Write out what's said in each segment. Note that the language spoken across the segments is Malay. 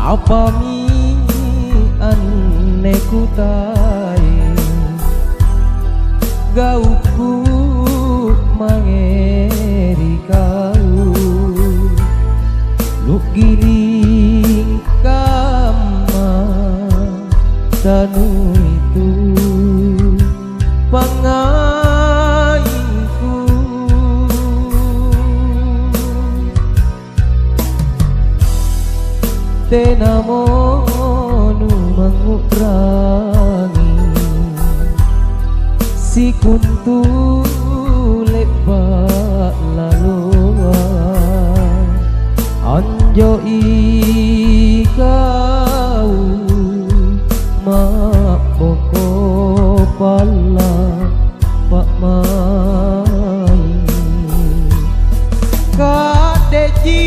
apa mi ane kutai gauku mangeri kau luk giling kama tanu itu pangainku tenamo nu mangutrangi si kuntu lebat laloa anjo ikau mak boko pala pak mai kadeji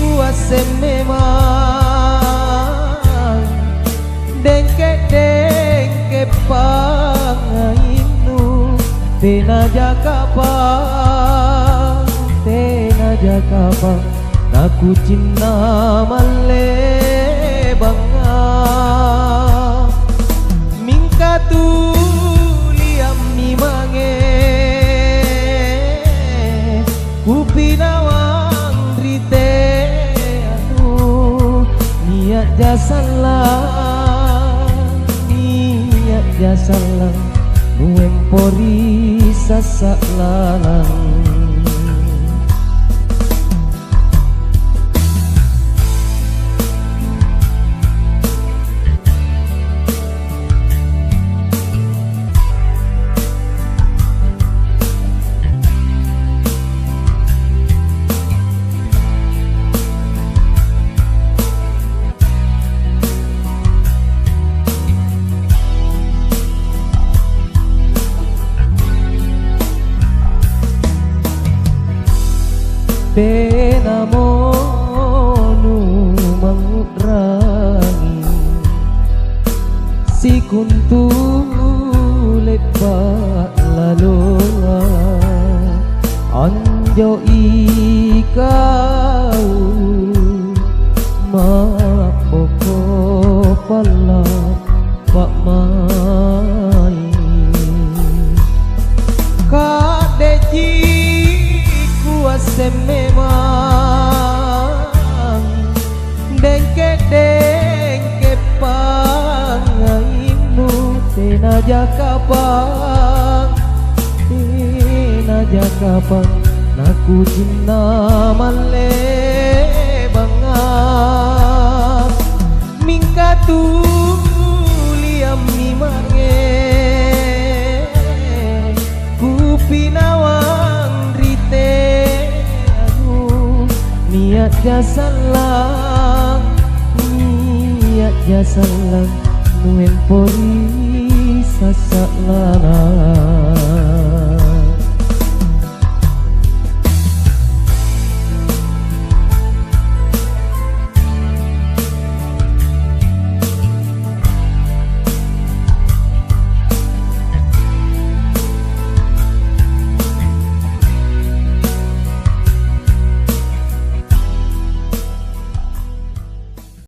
kuase memang dengke pangainu tenaja kapang aku cinta male banga mingkatu liam mimange kupinawang rite anu niat jasalah nuempori sasak lalang penamo nu mangutrangi si kuntu lebat laloa anjo ikau mak boko pala pak mai kadeji kuase memang dengke pangainu tenaja kapang naku cinta male banga mingkatu liam mimange kupinawang niat jasalah nuempori sasak lalang